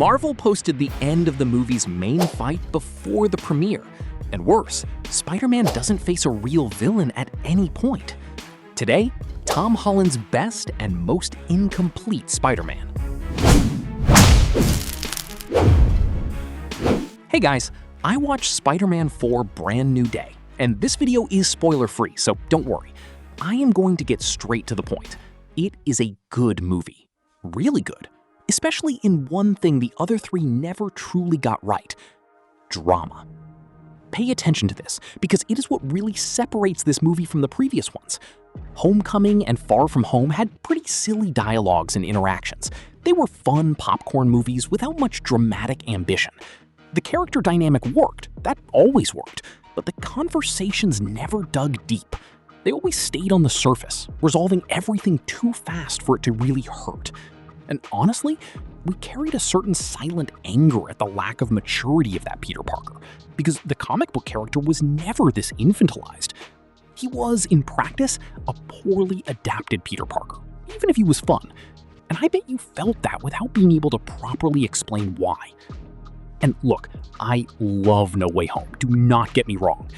Marvel posted the end of the movie's main fight before the premiere. And worse, Spider-Man doesn't face a real villain at any point. Today, Tom Holland's best and most incomplete Spider-Man. Hey guys, I watched Spider-Man 4 Brand New Day, and this video is spoiler-free, so don't worry. I am going to get straight to the point. It is a good movie. Really good. Especially in one thing the other three never truly got right: drama. Pay attention to this, because it is what really separates this movie from the previous ones. Homecoming and Far From Home had pretty silly dialogues and interactions. They were fun popcorn movies without much dramatic ambition. The character dynamic worked, that always worked, but the conversations never dug deep. They always stayed on the surface, resolving everything too fast for it to really hurt. And honestly, we carried a certain silent anger at the lack of maturity of that Peter Parker, because the comic book character was never this infantilized. He was, in practice, a poorly adapted Peter Parker, even if he was fun. And I bet you felt that without being able to properly explain why. And look, I love No Way Home, do not get me wrong.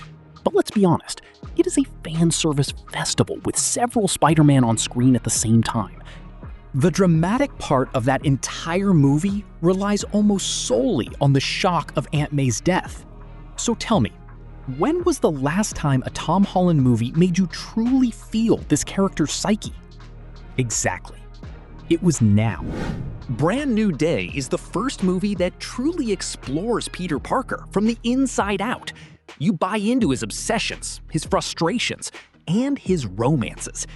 But let's be honest, it is a fan service festival with several Spider-Man on screen at the same time. The dramatic part of that entire movie relies almost solely on the shock of Aunt May's death. So tell me, when was the last time a Tom Holland movie made you truly feel this character's psyche? Exactly. It was now. Brand New Day is the first movie that truly explores Peter Parker from the inside out. You buy into his obsessions, his frustrations, and his romances.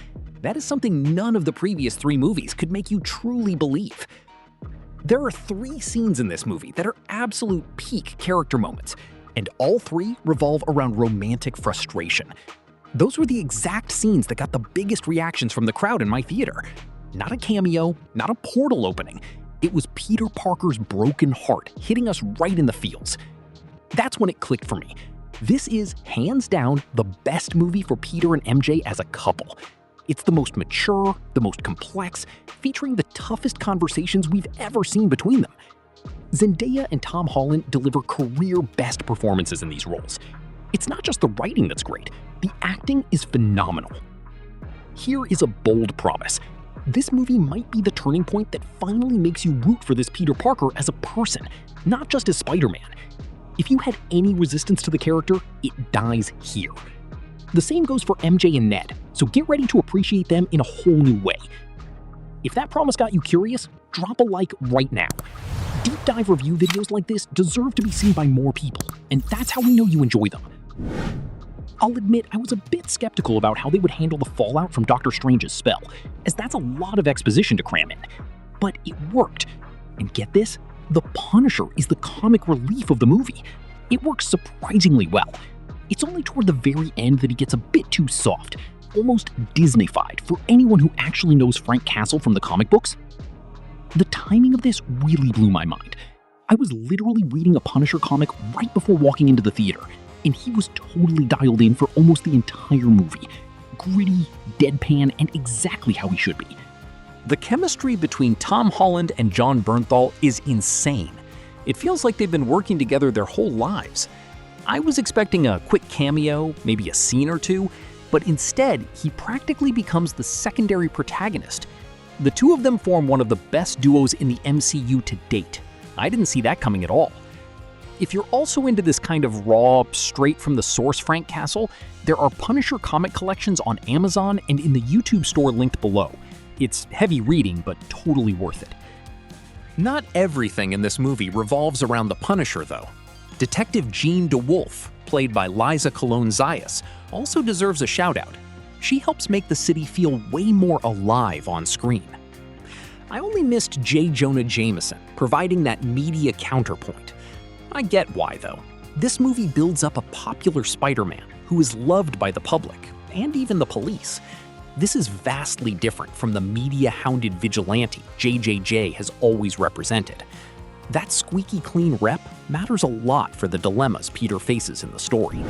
That is something none of the previous three movies could make you truly believe. There are 3 scenes in this movie that are absolute peak character moments, and all 3 revolve around romantic frustration. Those were the exact scenes that got the biggest reactions from the crowd in my theater. Not a cameo, not a portal opening. It was Peter Parker's broken heart hitting us right in the feels. That's when it clicked for me. This is, hands down, the best movie for Peter and MJ as a couple. It's the most mature, the most complex, featuring the toughest conversations we've ever seen between them. Zendaya and Tom Holland deliver career-best performances in these roles. It's not just the writing that's great, the acting is phenomenal. Here is a bold promise. This movie might be the turning point that finally makes you root for this Peter Parker as a person, not just as Spider-Man. If you had any resistance to the character, it dies here. The same goes for MJ and Ned, so get ready to appreciate them in a whole new way. If that promise got you curious, drop a like right now. Deep dive review videos like this deserve to be seen by more people, and that's how we know you enjoy them. I'll admit I was a bit skeptical about how they would handle the fallout from Doctor Strange's spell, as that's a lot of exposition to cram in. But it worked. And get this, the Punisher is the comic relief of the movie. It works surprisingly well. It's only toward the very end that he gets a bit too soft, almost Disney-fied for anyone who actually knows Frank Castle from the comic books. The timing of this really blew my mind. I was literally reading a Punisher comic right before walking into the theater, and he was totally dialed in for almost the entire movie. Gritty, deadpan, and exactly how he should be. The chemistry between Tom Holland and Jon Bernthal is insane. It feels like they've been working together their whole lives. I was expecting a quick cameo, maybe a scene or two, but instead, he practically becomes the secondary protagonist. The two of them form one of the best duos in the MCU to date. I didn't see that coming at all. If you're also into this kind of raw, straight from the source Frank Castle, there are Punisher comic collections on Amazon and in the YouTube store linked below. It's heavy reading, but totally worth it. Not everything in this movie revolves around the Punisher, though. Detective Jean DeWolf, played by Liza Colon-Zayas, also deserves a shout-out. She helps make the city feel way more alive on screen. I only missed J. Jonah Jameson, providing that media counterpoint. I get why, though. This movie builds up a popular Spider-Man who is loved by the public, and even the police. This is vastly different from the media-hounded vigilante JJJ has always represented. That squeaky clean rep matters a lot for the dilemmas Peter faces in the story.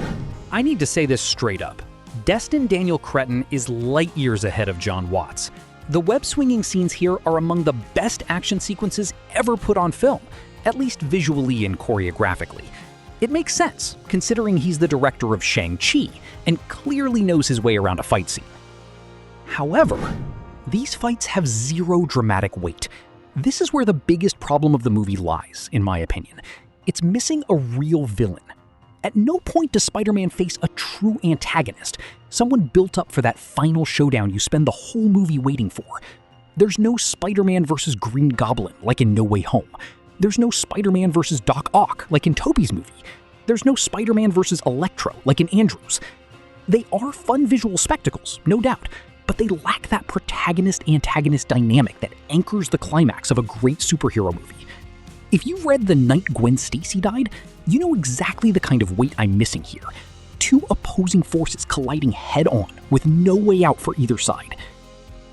I need to say this straight up. Destin Daniel Cretton is light years ahead of John Watts. The web-swinging scenes here are among the best action sequences ever put on film. at least visually and choreographically. It makes sense, considering he's the director of Shang-Chi and clearly knows his way around a fight scene. However, these fights have zero dramatic weight. This is where the biggest problem of the movie lies, in my opinion. It's missing a real villain. At no point does Spider-Man face a true antagonist, someone built up for that final showdown you spend the whole movie waiting for. There's no Spider-Man versus Green Goblin like in No Way Home. There's no Spider-Man versus Doc Ock like in Tobey's movie. There's no Spider-Man versus Electro like in Andrew's. They are fun visual spectacles, no doubt, but they lack that protagonist-antagonist dynamic that anchors the climax of a great superhero movie. If you've read The Night Gwen Stacy Died, you know exactly the kind of weight I'm missing here. Two opposing forces colliding head-on with no way out for either side.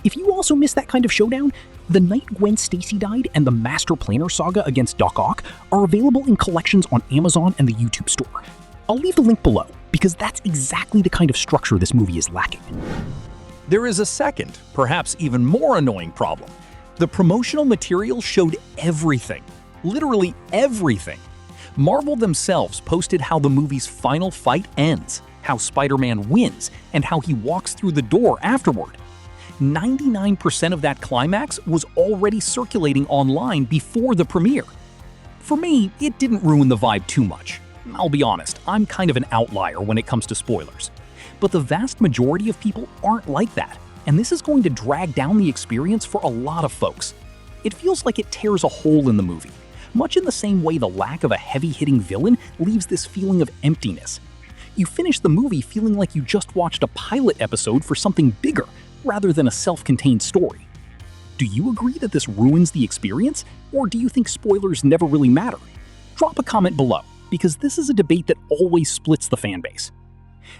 If you also miss that kind of showdown, The Night Gwen Stacy Died and the Master Planner saga against Doc Ock are available in collections on Amazon and the YouTube store. I'll leave the link below, because that's exactly the kind of structure this movie is lacking. There is a second, perhaps even more annoying problem. The promotional material showed everything. Literally everything. Marvel themselves posted how the movie's final fight ends, how Spider-Man wins, and how he walks through the door afterward. 99% of that climax was already circulating online before the premiere. For me, it didn't ruin the vibe too much. I'll be honest, I'm kind of an outlier when it comes to spoilers. But the vast majority of people aren't like that, and this is going to drag down the experience for a lot of folks. It feels like it tears a hole in the movie, much in the same way the lack of a heavy-hitting villain leaves this feeling of emptiness. You finish the movie feeling like you just watched a pilot episode for something bigger, rather than a self-contained story. Do you agree that this ruins the experience, or do you think spoilers never really matter? Drop a comment below, because this is a debate that always splits the fanbase.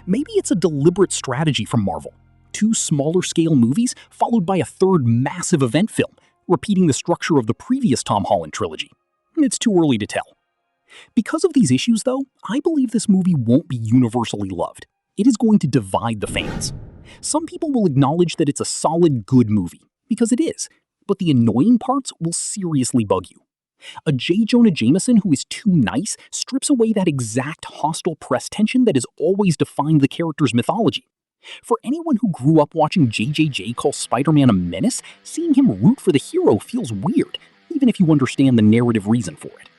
Maybe it's a deliberate strategy from Marvel. 2 smaller-scale movies followed by a third massive event film, repeating the structure of the previous Tom Holland trilogy. It's too early to tell. Because of these issues, though, I believe this movie won't be universally loved. It is going to divide the fans. Some people will acknowledge that it's a solid, good movie, because it is, but the annoying parts will seriously bug you. A J. Jonah Jameson who is too nice strips away that exact hostile press tension that has always defined the character's mythology. For anyone who grew up watching JJJ call Spider-Man a menace, seeing him root for the hero feels weird, even if you understand the narrative reason for it.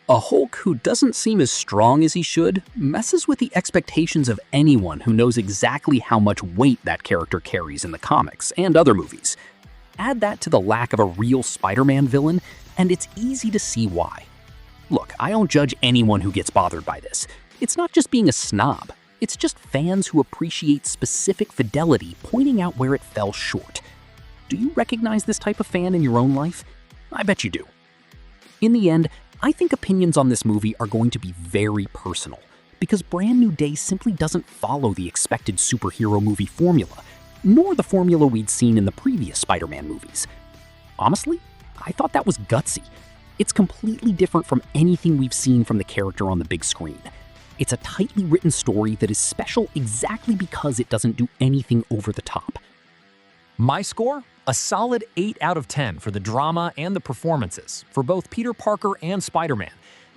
A Hulk who doesn't seem as strong as he should messes with the expectations of anyone who knows exactly how much weight that character carries in the comics and other movies. Add that to the lack of a real Spider-Man villain, and it's easy to see why. Look, I don't judge anyone who gets bothered by this. It's not just being a snob. It's just fans who appreciate specific fidelity pointing out where it fell short. Do you recognize this type of fan in your own life? I bet you do. In the end, I think opinions on this movie are going to be very personal, because Brand New Day simply doesn't follow the expected superhero movie formula, nor the formula we'd seen in the previous Spider-Man movies. Honestly, I thought that was gutsy. It's completely different from anything we've seen from the character on the big screen. It's a tightly written story that is special exactly because it doesn't do anything over the top. My score? A solid 8 out of 10 for the drama and the performances, for both Peter Parker and Spider-Man.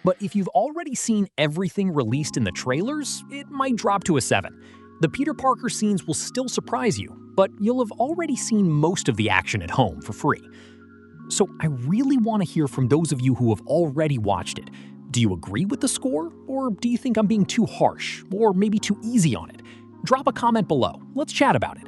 But if you've already seen everything released in the trailers, it might drop to a 7. The Peter Parker scenes will still surprise you, but you'll have already seen most of the action at home for free. So I really want to hear from those of you who have already watched it. Do you agree with the score, or do you think I'm being too harsh, or maybe too easy on it? Drop a comment below. Let's chat about it.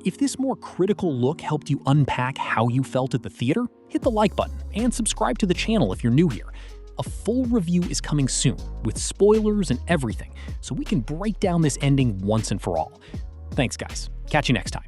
If this more critical look helped you unpack how you felt at the theater, hit the like button and subscribe to the channel if you're new here. A full review is coming soon, with spoilers and everything, so we can break down this ending once and for all. Thanks, guys. Catch you next time.